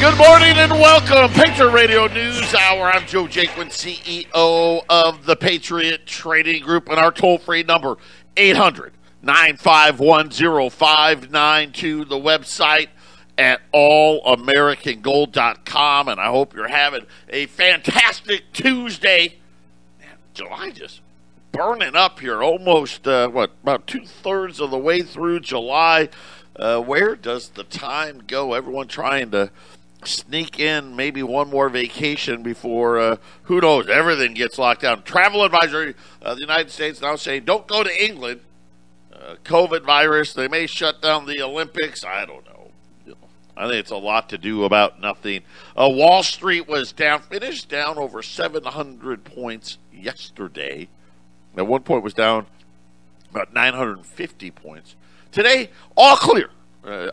Good morning and welcome. Patriot Radio News Hour. I'm Joe Jaquin, CEO of the Patriot Trading Group, and our toll-free number, 800-951-0592. The website at allamericangold.com, and I hope you're having a fantastic Tuesday. Man, July just burning up here. Almost, about two-thirds of the way through July. Where does the time go? Everyone trying to sneak in maybe one more vacation before, who knows, everything gets locked down. Travel advisory, the United States now saying don't go to England. COVID virus, they may shut down the Olympics. I don't know. I think it's a lot to do about nothing. Wall Street was down, finished down over 700 points yesterday. At one point was down about 950 points. Today, all clear,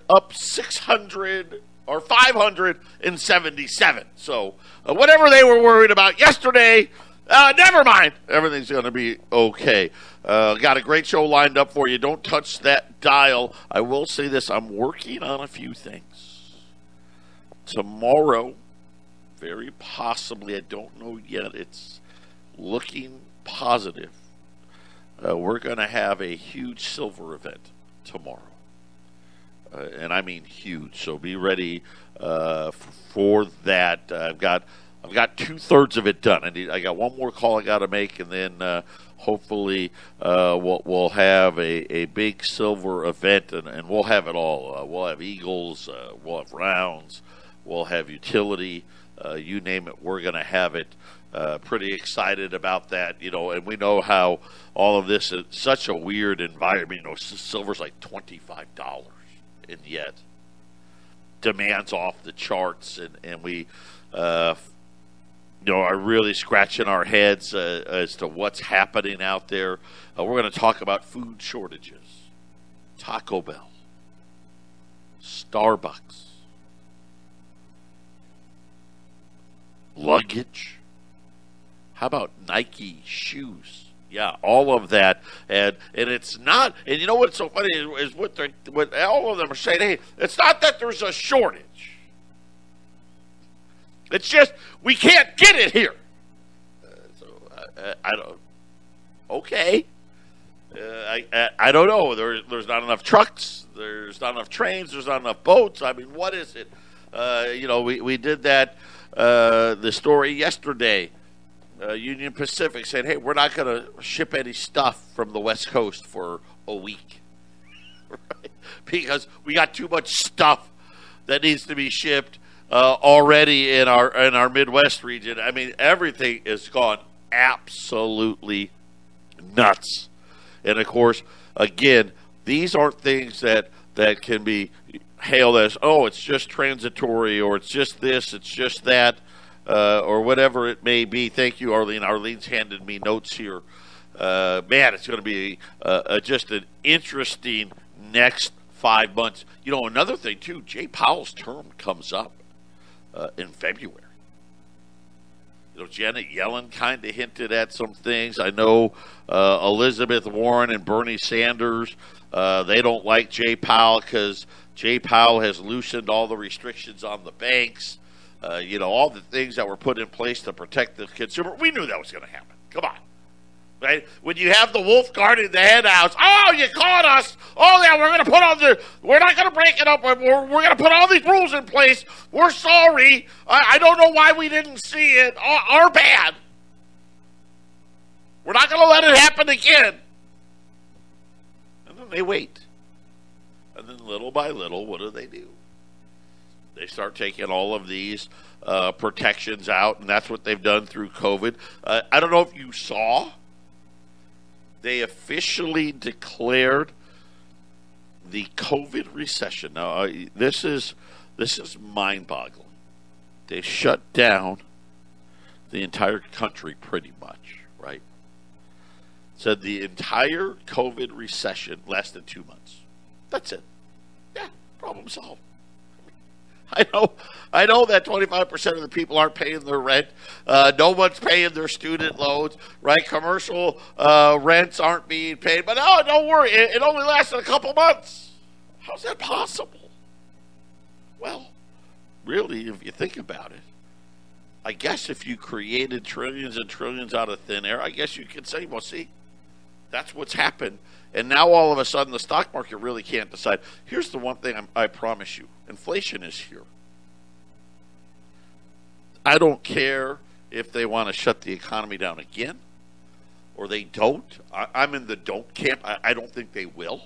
up 600 or 577. So whatever they were worried about yesterday, never mind. Everything's going to be okay. Got a great show lined up for you. Don't touch that dial. I will say this. I'm working on a few things. Tomorrow, very possibly, I don't know yet, it's looking positive. We're going to have a huge silver event tomorrow. And I mean huge, so be ready for that. I've got two-thirds of it done. I got one more call I got to make, and then hopefully we'll have a big silver event, and we'll have it all. We'll have eagles, we'll have rounds, we'll have utility, you name it, we're going to have it. Pretty excited about that, and we know how all of this is such a weird environment. Silver's like $25. And yet demand's off the charts, and we are really scratching our heads as to what's happening out there. We're going to talk about food shortages, Taco Bell, Starbucks, luggage. How about Nike shoes? Yeah, all of that, and it's not. And you know what's so funny is what all of them are saying. Hey, it's not that there's a shortage. It's just we can't get it here. I don't. Okay. I don't know. There's not enough trucks. There's not enough trains. There's not enough boats. I mean, what is it? We did that. The story yesterday. Union Pacific said, hey, we're not going to ship any stuff from the West Coast for a week. Right? Because we got too much stuff that needs to be shipped already in our Midwest region. I mean, everything has gone absolutely nuts. And, of course, again, these aren't things that can be hailed as, oh, it's just transitory, or it's just this, it's just that. Or whatever it may be. Thank you, Arlene. Arlene's handed me notes here. Man, it's going to be just an interesting next 5 months. Another thing, too, Jay Powell's term comes up in February. Janet Yellen kind of hinted at some things. I know Elizabeth Warren and Bernie Sanders, they don't like Jay Powell because Jay Powell has loosened all the restrictions on the banks. All the things that were put in place to protect the consumer. We knew that was going to happen. Come on. Right? When you have the wolf guarding the hen house, oh, you caught us. Oh, yeah, we're not going to break it up. We're going to put all these rules in place. We're sorry. I don't know why we didn't see it. Our bad. We're not going to let it happen again. And then they wait. And then little by little, what do? They start taking all of these protections out, and that's what they've done through COVID. I don't know if you saw, they officially declared the COVID recession. Now, this is mind-boggling. They shut down the entire country pretty much, right? Said the entire COVID recession lasted 2 months. That's it. Yeah, problem solved. I know that 25% of the people aren't paying their rent. No one's paying their student loans, right? Commercial rents aren't being paid. But no, don't worry. It only lasted a couple months. How's that possible? Well, really, if you think about it, I guess if you created trillions and trillions out of thin air, I guess you could say, well, see, that's what's happened. And now all of a sudden the stock market really can't decide. Here's the one thing I promise you. Inflation is here. I don't care if they want to shut the economy down again or they don't. I'm in the don't camp. I don't think they will.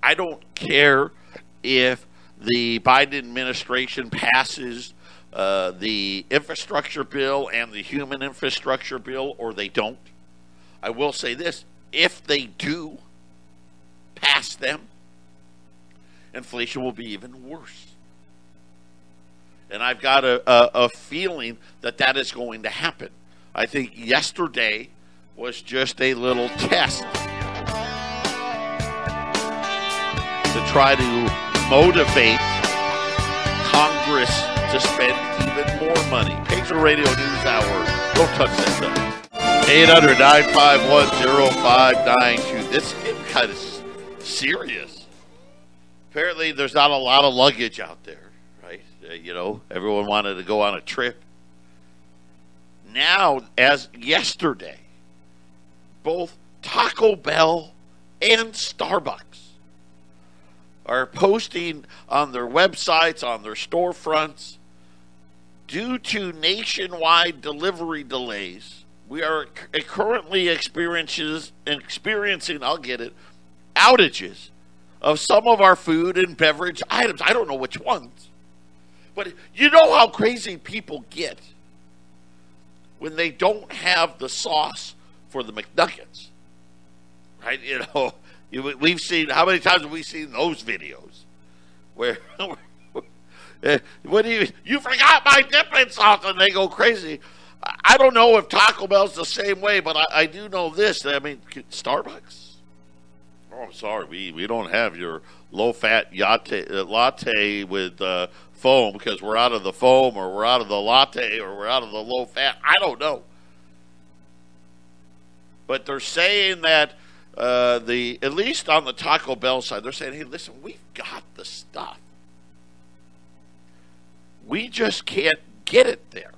I don't care if the Biden administration passes the infrastructure bill and the human infrastructure bill or they don't. I will say this, if they do pass them, inflation will be even worse. And I've got a feeling that that is going to happen. I think yesterday was just a little test to try to motivate Congress to spend even more money. Patriot Radio News Hour. Don't touch that stuff. 800-951-0592. This is getting kind of serious. Apparently, there's not a lot of luggage out there, right? Everyone wanted to go on a trip. Now, as yesterday, both Taco Bell and Starbucks are posting on their websites, on their storefronts, due to nationwide delivery delays, we are currently experiencing, outages of some of our food and beverage items. I don't know which ones. But you know how crazy people get when they don't have the sauce for the McNuggets, right? We've seen, how many times have we seen those videos where you forgot my dipping sauce, and they go crazy. I don't know if Taco Bell's the same way, but I do know this. I mean, Starbucks? Oh, I'm sorry. We don't have your low-fat latte with foam because we're out of the foam or we're out of the latte or we're out of the low-fat. I don't know. But they're saying that at least on the Taco Bell side, they're saying, hey, listen, we've got the stuff. We just can't get it there.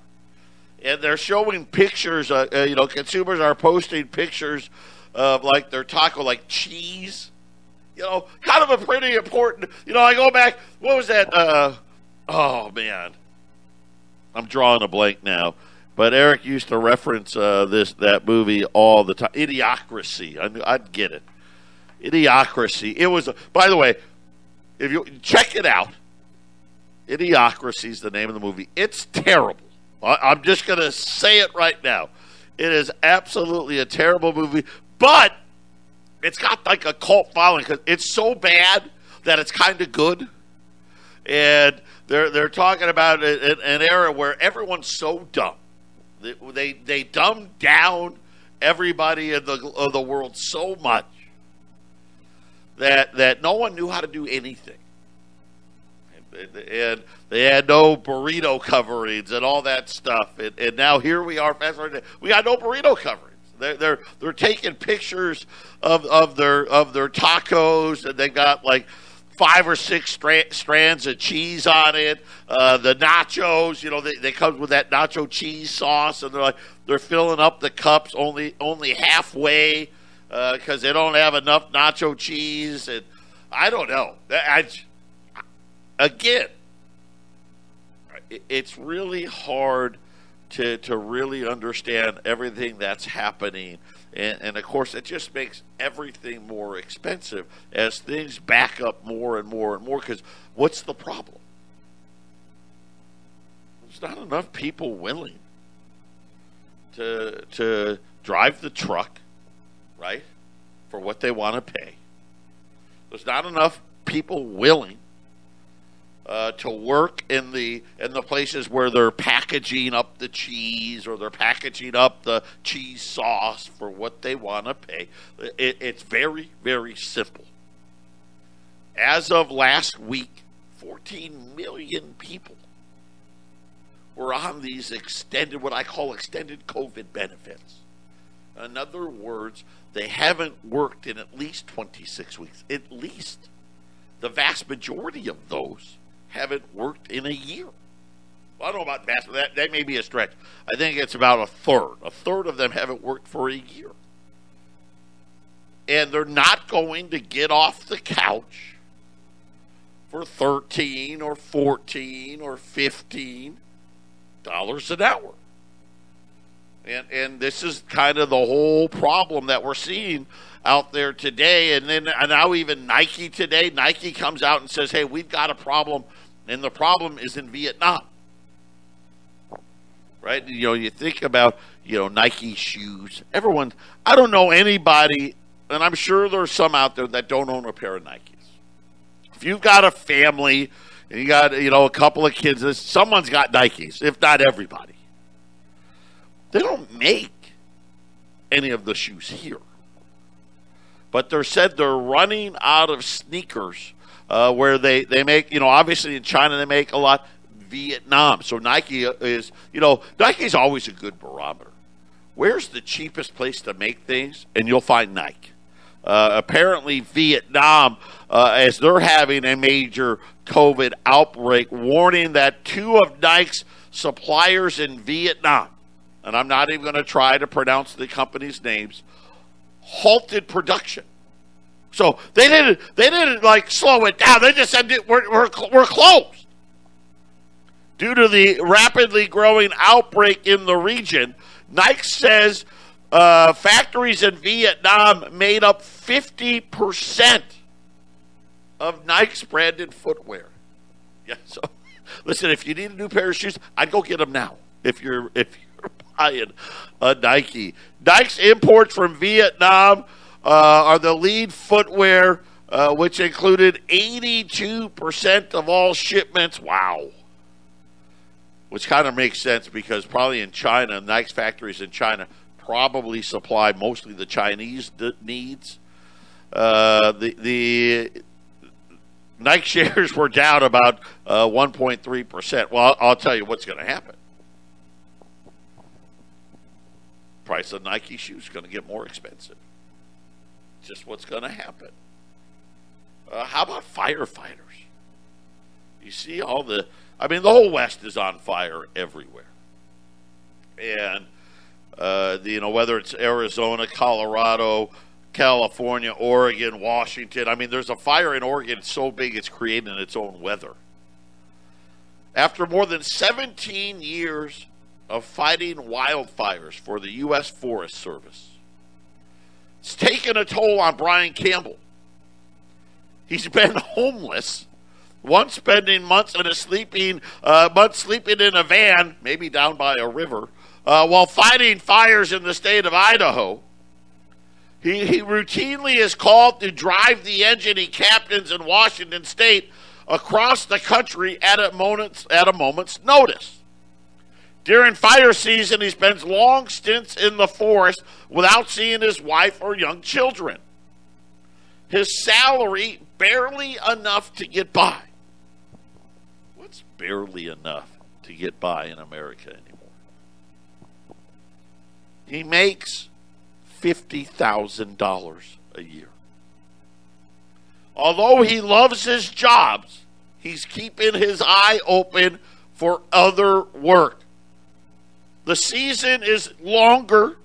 And they're showing pictures, consumers are posting pictures of like their taco, like cheese, kind of a pretty important, I go back, what was that? Oh man, I'm drawing a blank now, but Eric used to reference that movie all the time. Idiocracy. I'd get it. Idiocracy. It was, by the way, if you check it out, Idiocracy is the name of the movie. It's terrible. I'm just going to say it right now. It is absolutely a terrible movie, but it's got like a cult following because it's so bad that it's kind of good. And they're talking about an era where everyone's so dumb. They dumbed down everybody in the world so much that no one knew how to do anything. And they had no burrito coverings and all that stuff. And now here we are. We got no burrito coverings. They're taking pictures of their tacos, and they got like 5 or 6 strands of cheese on it. The nachos, they come with that nacho cheese sauce, and they're filling up the cups only halfway because they don't have enough nacho cheese. And I don't know. Again, it's really hard to really understand everything that's happening. And of course, it just makes everything more expensive as things back up more and more and more. Because what's the problem? There's not enough people willing to drive the truck, right, for what they want to pay. There's not enough people willing to work in the places where they're packaging up the cheese or they're packaging up the cheese sauce for what they want to pay. It's very, very simple. As of last week, 14 million people were on these what I call extended COVID benefits. In other words, they haven't worked in at least 26 weeks. At least. The vast majority of those haven't worked in a year. Well, I don't know about basketball. That may be a stretch. I think it's about a third. A third of them haven't worked for a year. And they're not going to get off the couch for $13 or $14 or $15 an hour. And this is kind of the whole problem that we're seeing out there today. And then now even Nike today, Nike comes out and says, hey, we've got a problem, and the problem is in Vietnam. Right? You know, you think about, you know, Nike shoes. Everyone, I don't know anybody, and I'm sure there's some out there that don't own a pair of Nikes. If you've got a family and you got, you know, a couple of kids, someone's got Nikes, if not everybody. They don't make any of the shoes here. But they're said they're running out of sneakers where they make, you know, obviously in China they make a lot. Vietnam. So Nike is, you know, Nike's always a good barometer. Where's the cheapest place to make things? And you'll find Nike. Apparently Vietnam, as they're having a major COVID outbreak, warning that 2 of Nike's suppliers in Vietnam, and I'm not even going to try to pronounce the company's names, halted production. So they didn't like slow it down. They just said we're closed. Due to the rapidly growing outbreak in the region, Nike says factories in Vietnam made up 50% of Nike's branded footwear. Yeah, so listen, if you need a new pair of shoes, I'd go get them now. If you're buying a Nike, Nike's imports from Vietnam are the lead footwear, which included 82% of all shipments. Wow. Which kind of makes sense because probably in China, Nike's factories in China probably supply mostly the Chinese needs. The Nike shares were down about 1.3%. Well, I'll tell you what's going to happen. Price of Nike shoes is going to get more expensive. Just what's going to happen. How about firefighters? You see all the... I mean, the whole West is on fire everywhere. And, you know, whether it's Arizona, Colorado, California, Oregon, Washington. I mean, there's a fire in Oregon so big it's creating its own weather. After more than 17 years of fighting wildfires for the U.S. Forest Service, it's taken a toll on Brian Campbell. He's been homeless. Once spending months sleeping in a van, maybe down by a river, while fighting fires in the state of Idaho. He routinely is called to drive the engine he captains in Washington State across the country at a moment's notice. During fire season, he spends long stints in the forest without seeing his wife or young children. His salary barely enough to get by. What's barely enough to get by in America anymore? He makes $50,000 a year. Although he loves his jobs, he's keeping his eye open for other work. The season is longer,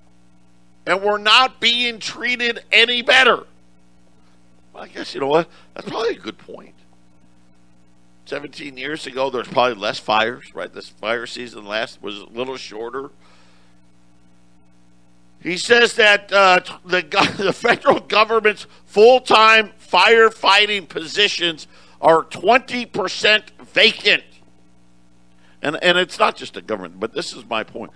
and we're not being treated any better. Well, I guess, you know what? That's probably a good point. 17 years ago, there was probably less fires, right? This fire season was a little shorter. He says that the federal government's full-time firefighting positions are 20% vacant. And it's not just the government, but this is my point.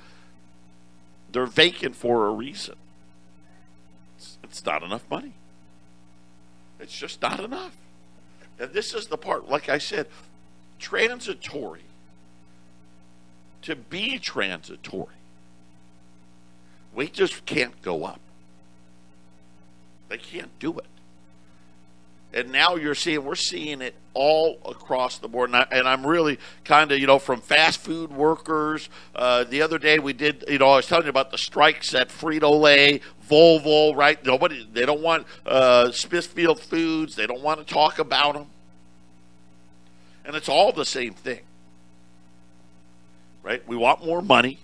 They're vacant for a reason. It's not enough money. It's just not enough. And this is the part, like I said, transitory. To be transitory, wages can't go up. They can't do it. And now we're seeing it all across the board. And I'm really kind of, from fast food workers. The other day we did, I was telling you about the strikes at Frito-Lay, Volvo, right? They don't want Smithfield Foods. They don't want to talk about them. And it's all the same thing, right? We want more money,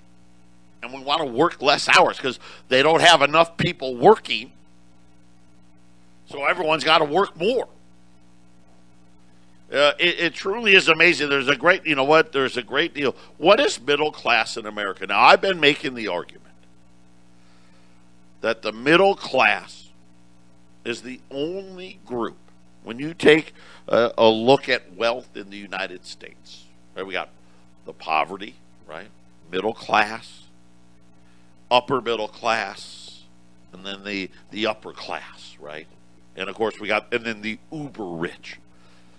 and we want to work less hours because they don't have enough people working, so everyone's got to work more. It truly is amazing. There's a great, you know what? There's a great deal. What is middle class in America? Now, I've been making the argument that the middle class is the only group, when you take a look at wealth in the United States, right? We got the poverty, right? Middle class, upper middle class, and then the upper class, right? And of course we got, and then the uber rich.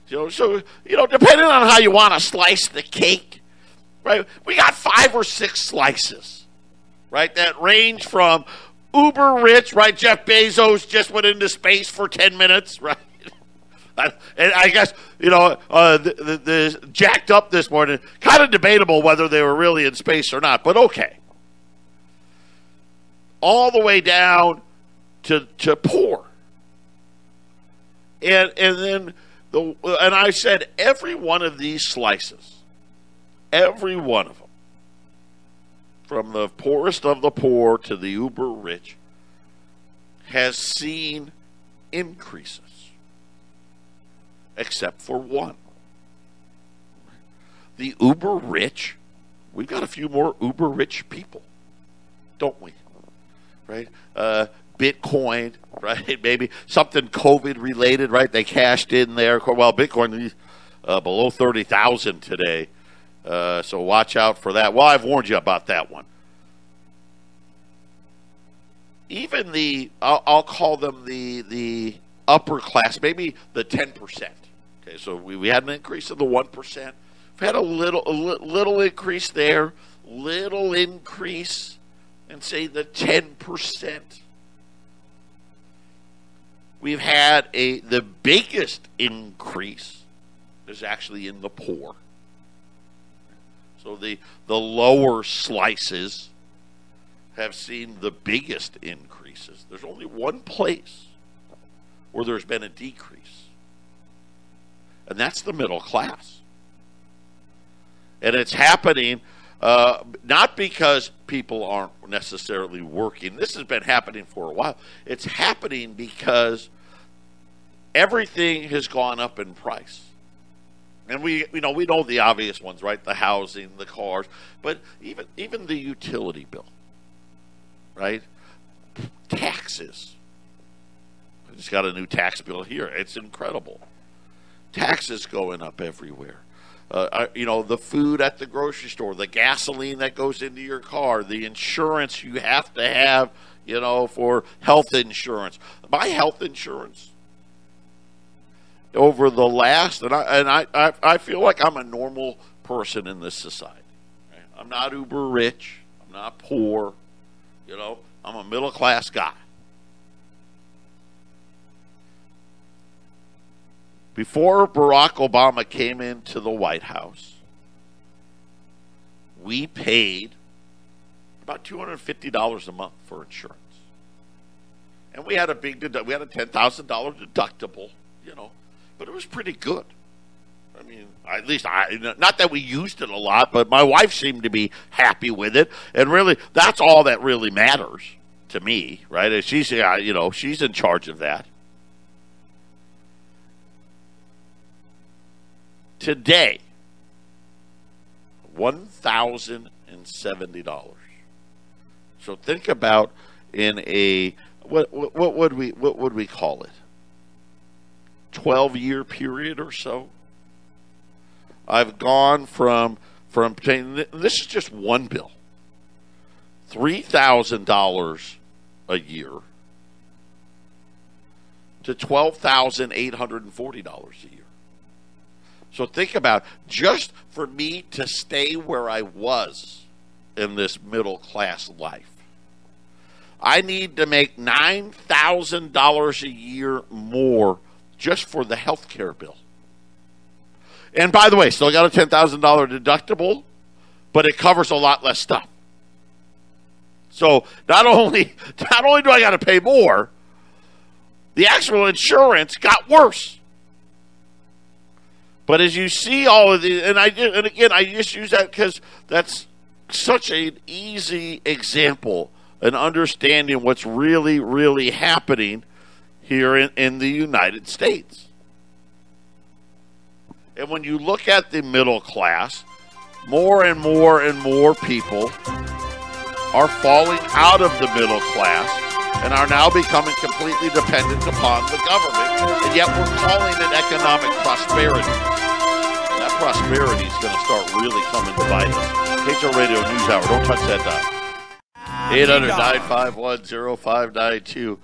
So depending on how you want to slice the cake, right? We got 5 or 6 slices, right? That range from uber rich, right? Jeff Bezos just went into space for 10 minutes, right? And I guess, the jacked up this morning, kind of debatable whether they were really in space or not, but okay. All the way down to poor. And then and I said every one of these slices, every one of them, from the poorest of the poor to the uber rich, has seen increases, except for one. The uber rich, we've got a few more uber rich people, don't we? Right? Bitcoin, right? Maybe something COVID related, right? They cashed in there. Well, Bitcoin below 30,000 today, so watch out for that. Well, I've warned you about that one. Even I'll call them the upper class, maybe the 10%. Okay, so we had an increase of the 1%. We've had a little increase there, little increase, and say the 10%. We've had the biggest increase is actually in the poor. So the lower slices have seen the biggest increases. There's only one place where there's been a decrease, and that's the middle class. And it's happening not because people aren't necessarily working. This has been happening for a while. It's happening because everything has gone up in price. And we know the obvious ones, right? The housing, the cars, but even the utility bill, right? Taxes. I just got a new tax bill here. It's incredible. Taxes going up everywhere. The food at the grocery store, the gasoline that goes into your car, the insurance you have to have, for health insurance. My health insurance over the last, and I feel like I'm a normal person in this society. Right? I'm not uber rich. I'm not poor. I'm a middle class guy. Before Barack Obama came into the White House, we paid about $250 a month for insurance. And we had a $10,000 deductible, but it was pretty good. I mean, at least not that we used it a lot, but my wife seemed to be happy with it. And really, that's all that really matters to me, right? She's in charge of that. Today, $1,070. So think about in a what would we call it? 12-year period or so. I've gone from paying, this is just one bill, $3,000 a year to $12,840 a year. So think about, just for me to stay where I was in this middle class life, I need to make $9,000 a year more just for the health care bill. And by the way, still got a $10,000 deductible, but it covers a lot less stuff. So not only do I got to pay more, the actual insurance got worse. But as you see all of these, and again, I just use that because that's such an easy example and understanding what's really, really happening here in the United States. And when you look at the middle class, more and more and more people are falling out of the middle class and are now becoming completely dependent upon the government, and yet we're calling it economic prosperity. That prosperity is going to start really coming to bite us. HO Radio News Hour. Don't touch that dial. 800-951-0592.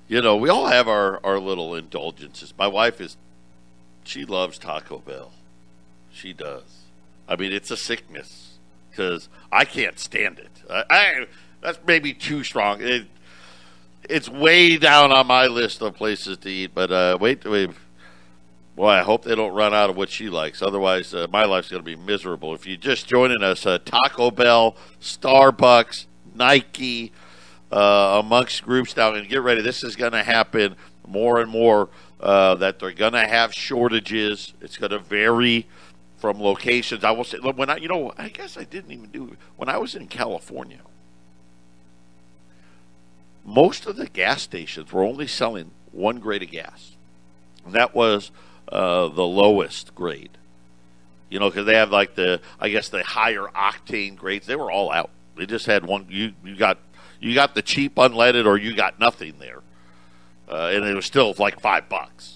You know, we all have our little indulgences. My wife she loves Taco Bell. She does. I mean, it's a sickness because I can't stand it. That's maybe too strong. It's way down on my list of places to eat. But wait. Boy, I hope they don't run out of what she likes. Otherwise, my life's going to be miserable. If you're just joining us, Taco Bell, Starbucks, Nike, amongst groups now, and get ready. This is going to happen more and more, that they're going to have shortages. It's going to vary from locations. I will say, I guess I didn't even do it. When I was in California, most of the gas stations were only selling one grade of gas. And that was the lowest grade. You know, because they have like the higher octane grades. They were all out. They just had one. You got the cheap unleaded, or you got nothing there. And it was still like $5.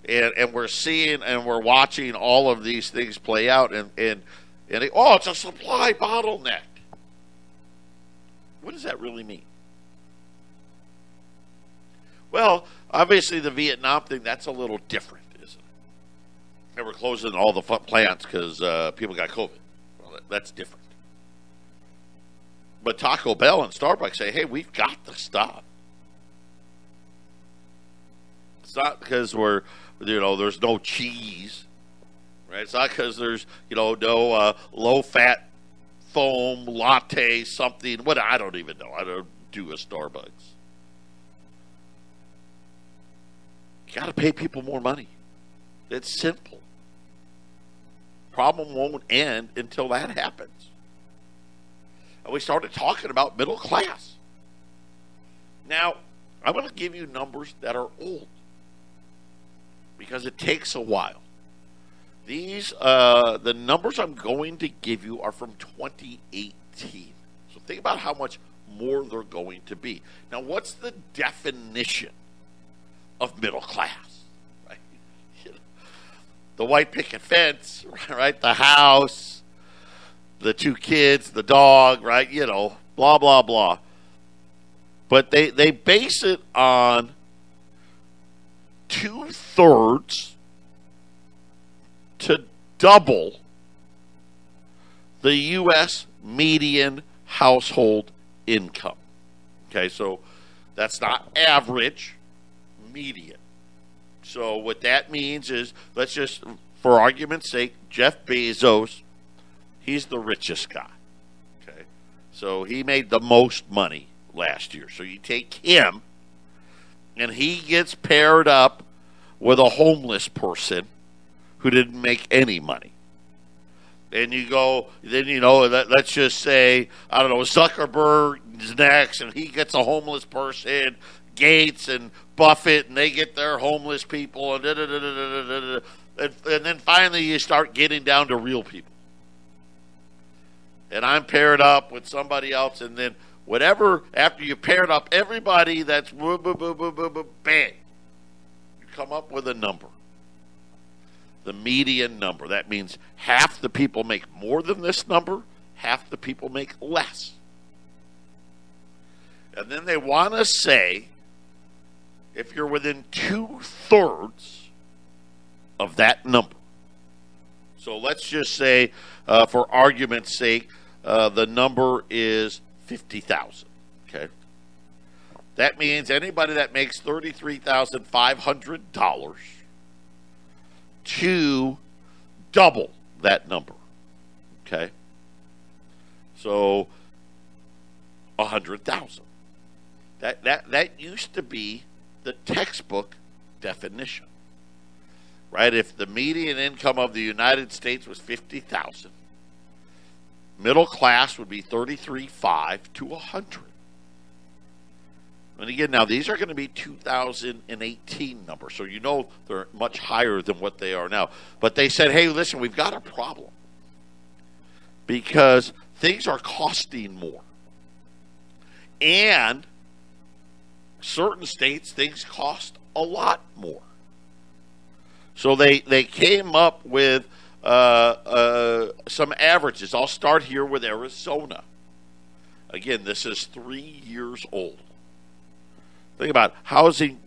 And we're seeing and we're watching all of these things play out, and it's a supply bottleneck. What does that really mean? Well, obviously the Vietnam thing, that's a little different, isn't it? They were closing all the plants because people got COVID. Well, that's different. But Taco Bell and Starbucks say, hey, we've got the stuff. It's not because there's no cheese, right? It's not because there's, no low-fat foam latte something. What, I don't even know. I don't do a Starbucks. You got to pay people more money. It's simple. Problem won't end until that happens. And we started talking about middle class. Now, I'm going to give you numbers that are old because it takes a while. These, the numbers I'm going to give you are from 2018. So think about how much more they're going to be. Now, what's the definition of middle class? Right? The white picket fence, right? The house, the two kids, the dog, right? Blah, blah, blah. But they base it on 2/3 to double the U.S. median household income. Okay, so that's not average, median. So what that means is, let's just, for argument's sake, Jeff Bezos, he's the richest guy. Okay, so he made the most money last year. So you take him, and he gets paired up with a homeless person who didn't make any money. And you go, then let's just say, I don't know, Zuckerberg's next, and he gets a homeless person, Gates and Buffett, and they get their homeless people, and and then finally you start getting down to real people. And I'm paired up with somebody else, and then whatever, after you paired up everybody, that's bang. You come up with a number. The median number. That means half the people make more than this number, half the people make less. And then they want to say, if you're within 2/3 of that number. So let's just say, for argument's sake, the number is 50,000. Okay. That means anybody that makes $33,500 to double that number. Okay. So 100,000. That used to be the textbook definition, right? If the median income of the United States was 50,000, middle class would be 33.5 to 100. And again, now these are going to be 2018 numbers, so you know they're much higher than what they are now. But they said, hey, listen, we've got a problem because things are costing more. And certain states, things cost a lot more. So they came up with some averages. I'll start here with Arizona. Again, this is 3 years old. Think about housing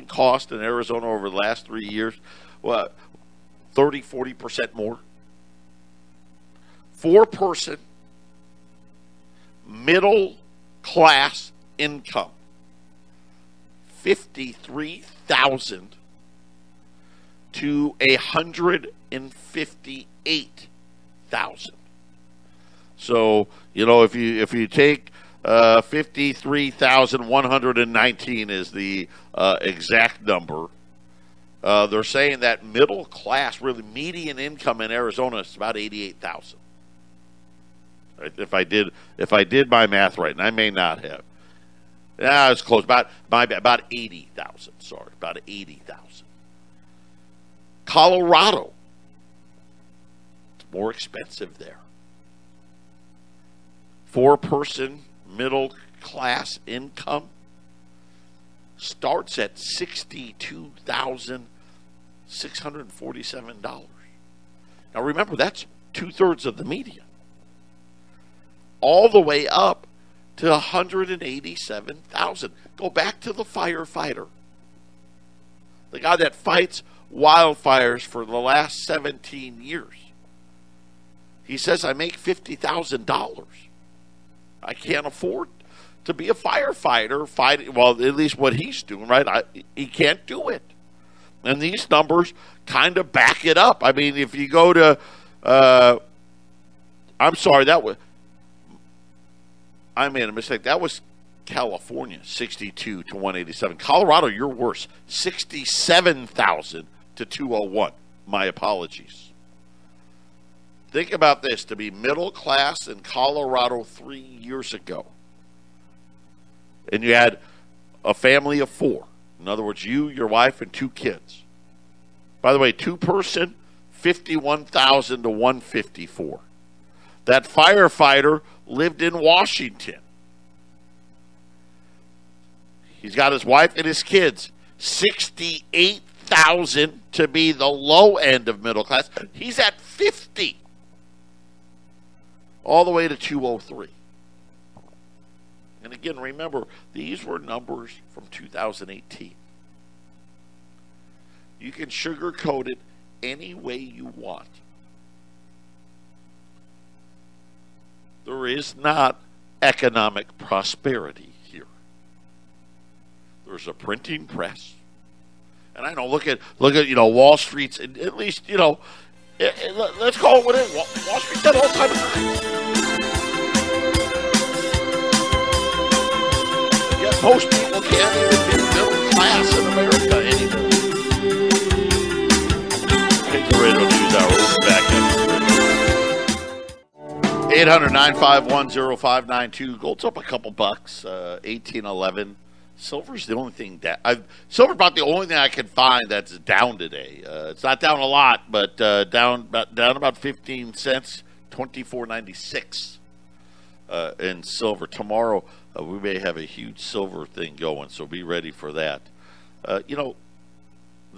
cost in Arizona over the last 3 years. What, 30, 40% more? 4-person, middle class income, 53,000 to 158,000. So, you know, if you take 53,119 is the exact number. They're saying that middle class, really median income in Arizona is about 88,000. Right? If I did my math right, and I may not have. It's close. About 80,000. Sorry, about 80,000. Colorado, it's more expensive there. 4-person middle class income starts at $62,647. Now remember, that's 2/3 of the median. All the way up to 187,000. Go back to the firefighter. The guy that fights wildfires for the last 17 years. He says, I make $50,000. I can't afford to be a firefighter fighting. Well, at least what he's doing, right? He can't do it. And these numbers kind of back it up. I mean, if you go to, I'm sorry, I made a mistake. That was California, 62 to 187. Colorado, you're worse, 67,000 to 201. My apologies. Think about this, to be middle class in Colorado 3 years ago, and you had a family of 4. In other words, you, your wife, and 2 kids. By the way, 2-person, 51,000 to 154. That firefighter lived in Washington. He's got his wife and his kids. 68,000 to be the low end of middle class. He's at 50. All the way to 203. And again, remember, these were numbers from 2018. You can sugarcoat it any way you want. There is not economic prosperity here. There's a printing press. And I know, look at Wall Street's, at least, let's call it what it is. Wall Street's at all-time highs. Yet most people can't even be middle class in America anymore. Take the radio news hour. We'll be back in. 800-951-0592. Gold's up a couple bucks, 18.11. Silver's the only thing silver's about the only thing I can find that's down today. It's not down a lot, but down about 15 cents, 24.96 in silver. Tomorrow we may have a huge silver thing going, so be ready for that. The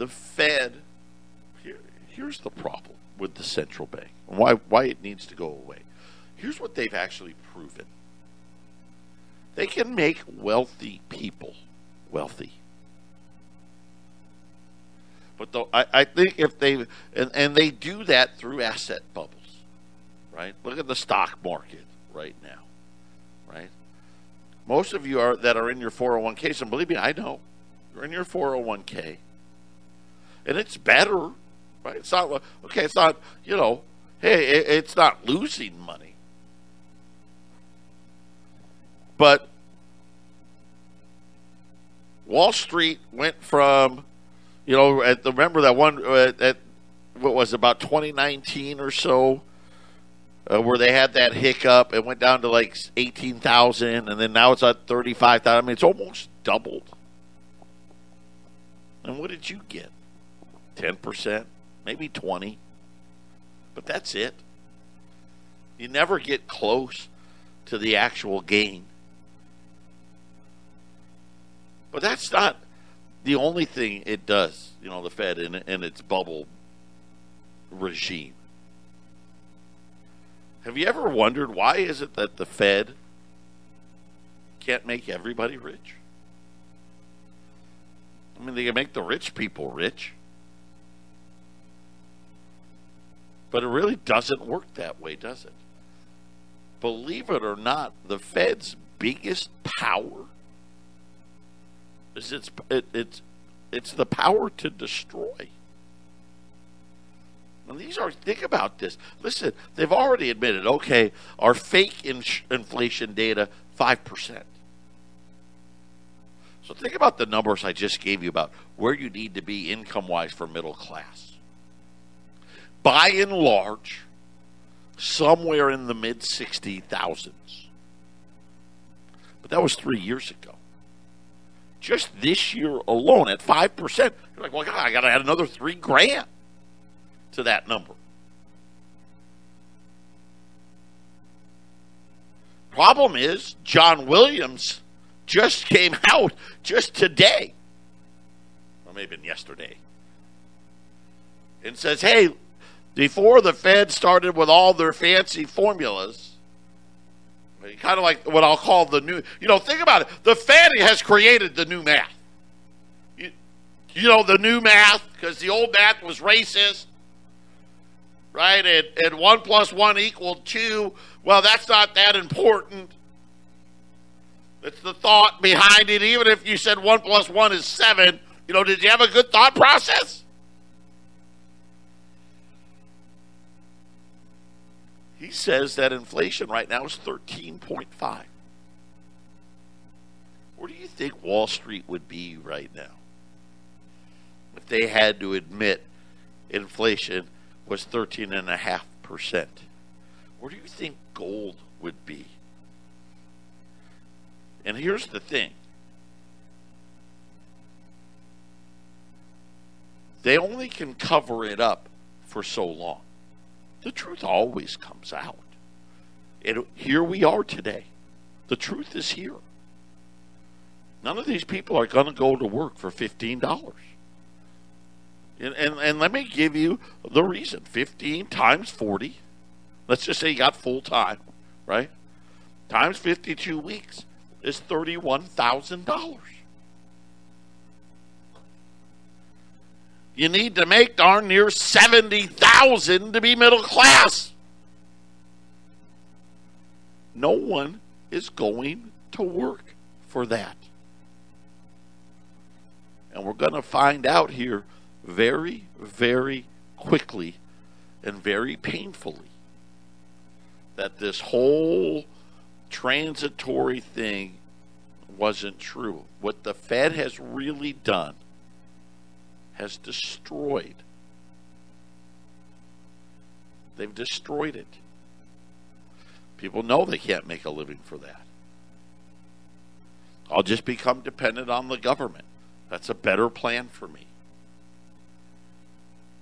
Fed. Here's the problem with the central bank and why it needs to go away. Here's what they've actually proven. They can make wealthy people wealthy. But I think if they, and they do that through asset bubbles, right? Look at the stock market right now, right? Most of you that are in your 401ks, and believe me, I know, you're in your 401k, and it's better, right? It's not, okay, it's not, hey, it's not losing money. But Wall Street went from You know, remember that one at what was it, about 2019 or so, where they had that hiccup. It went down to like 18,000, and then now it's at 35,000. I mean, it's almost doubled. And what did you get? 10%, maybe 20%, but that's it. You never get close to the actual gain. But that's not the only thing it does, you know, the Fed in its bubble regime. Have you ever wondered why is it that the Fed can't make everybody rich? I mean, they can make the rich people rich. But it really doesn't work that way, does it? Believe it or not, the Fed's biggest power is it's the power to destroy. And think about this. Listen, they've already admitted, okay, our fake inflation data, 5%. So think about the numbers I just gave you about where you need to be income-wise for middle class. By and large, somewhere in the mid-60,000s. But that was 3 years ago. Just this year alone at 5%, you're like, well, God, I got to add another $3,000 to that number. Problem is, John Williams just came out just today, or maybe yesterday, and says, hey, before the Fed started with all their fancy formulas, kind of like what I'll call the new, think about it. The Fed has created the new math. You know, the new math, because the old math was racist, right? And 1 + 1 = 2. Well, that's not that important. It's the thought behind it. Even if you said 1 + 1 is 7, did you have a good thought process? He says that inflation right now is 13.5. Where do you think Wall Street would be right now if they had to admit inflation was 13.5%? Where do you think gold would be? And here's the thing. They only can cover it up for so long. The truth always comes out. Here we are today. The truth is here. None of these people are going to go to work for $15. And let me give you the reason. 15 times 40. Let's just say you got full time, right? Times 52 weeks is $31,000. You need to make darn near $70,000 to be middle class. No one is going to work for that. And we're going to find out here very, very quickly and very painfully that this whole transitory thing wasn't true. What the Fed has really done has destroyed. They've destroyed it. People know they can't make a living for that. I'll just become dependent on the government. That's a better plan for me.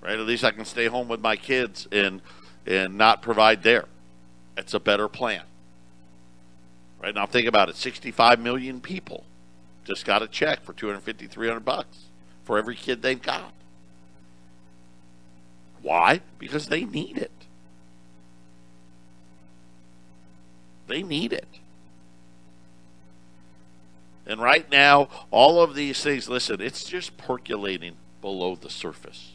Right? At least I can stay home with my kids and not provide there. That's a better plan. Right? Now think about it. 65 million people just got a check for $250, $300 for every kid they've got. Why? Because they need it. They need it. And right now, all of these things, listen, it's just percolating below the surface.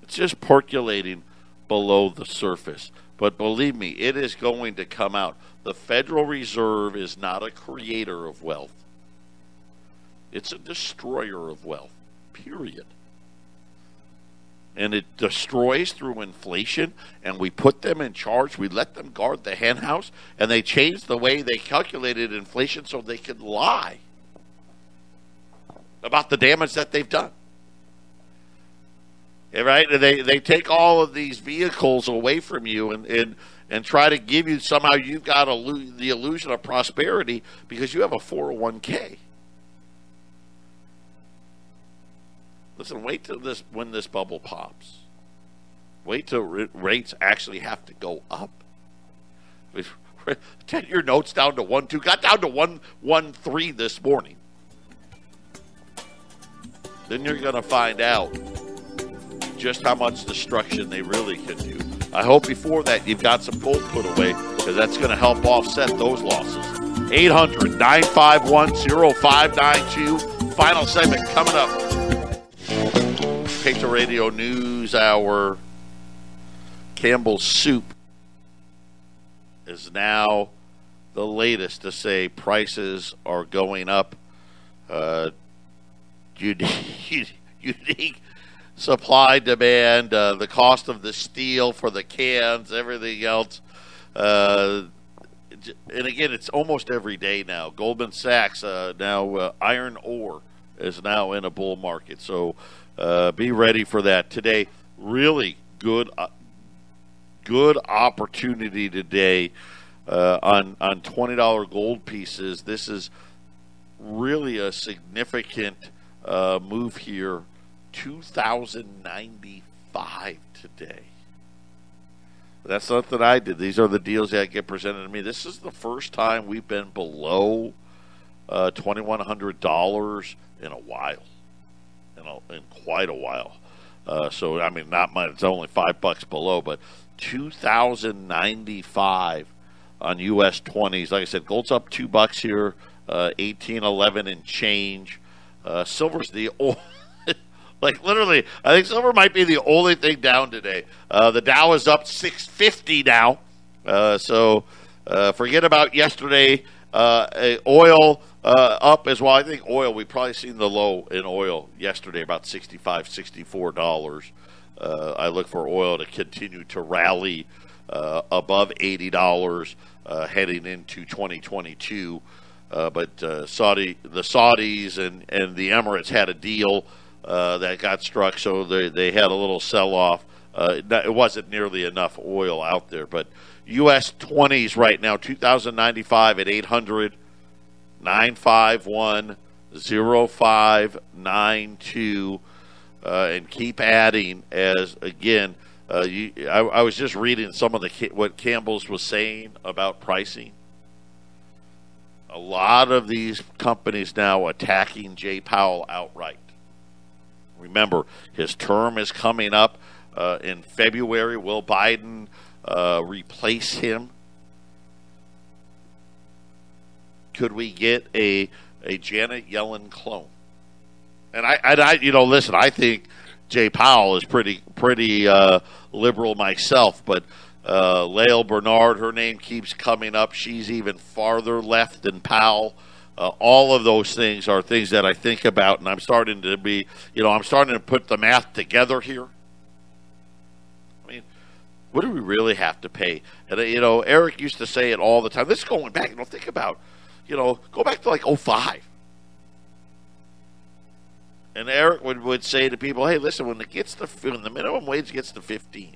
It's just percolating below the surface. But believe me, it is going to come out. The Federal Reserve is not a creator of wealth. It's a destroyer of wealth, period. And it destroys through inflation, and we put them in charge. We let them guard the hen house, and they changed the way they calculated inflation so they could lie. about the damage that they've done. Right? They take all of these vehicles away from you and try to give you, somehow you've got the illusion of prosperity because you have a 401k. Listen, wait till when this bubble pops. Wait till rates actually have to go up. 10-year notes down to 1.2, got down to 1.13 this morning. Then you're going to find out just how much destruction they really can do. I hope before that you've got some gold put away because that's going to help offset those losses. 800-951-0592. Final segment coming up. Patriot Radio News Hour. Campbell's Soup is now the latest to say prices are going up. Unique supply, demand, the cost of the steel for the cans, everything else. And again, it's almost every day now. Goldman Sachs, iron ore is now in a bull market. So be ready for that. Today, really good opportunity today on $20 gold pieces. This is really a significant move here. 2,095 today. That's something I did. These are the deals that get presented to me. This is the first time we've been below $2,100 in a while, in quite a while. So I mean, not much. It's only $5 below, but 2,095 on U.S. 20s. Like I said, gold's up $2 here, 1811 and change. Silver's the old. Like literally, I think silver might be the only thing down today. The Dow is up 650 now. So forget about yesterday. Oil up as well. I think oil, we probably seen the low in oil yesterday, about $65, $64. I look for oil to continue to rally above $80 heading into 2022. But the Saudis and the Emirates had a deal that got struck, so they had a little sell-off. It wasn't nearly enough oil out there, but U.S. 20s right now, 2,095 at 800-951-0592, and keep adding as, again, I was just reading some of what Campbell's was saying about pricing. A lot of these companies now attacking Jay Powell outright. Remember, his term is coming up in February. Will Biden replace him? Could we get a Janet Yellen clone? And I listen, I think Jay Powell is pretty liberal myself, but Lael Bernard, her name keeps coming up. She's even farther left than Powell. All of those things are things that I think about, and I'm starting to put the math together here. I mean, what do we really have to pay? And Eric used to say it all the time. This is going back. Think about, go back to like 2005. And Eric would say to people, "Hey, listen, when the minimum wage gets to 15,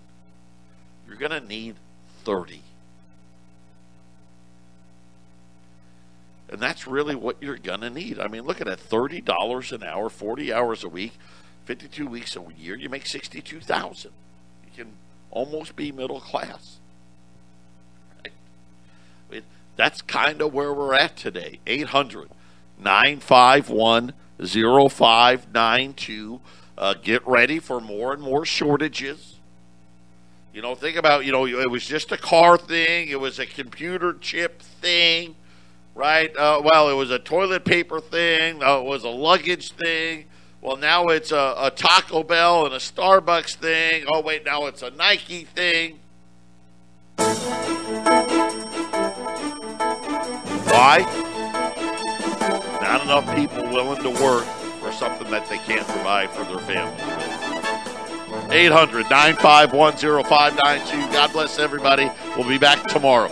you're going to need 30." And that's really what you're going to need. I mean, look at that, $30 an hour, 40 hours a week, 52 weeks a year, you make $62,000. You can almost be middle class. Right? I mean, that's kind of where we're at today. 800-951-0592. Get ready for more and more shortages. Think about, it was just a car thing. It was a computer chip thing. Right? It was a toilet paper thing. It was a luggage thing. Well, now it's a Taco Bell and a Starbucks thing. Oh, wait, now it's a Nike thing. Why? Not enough people willing to work for something that they can't provide for their families. 800-951-0592. God bless everybody. We'll be back tomorrow.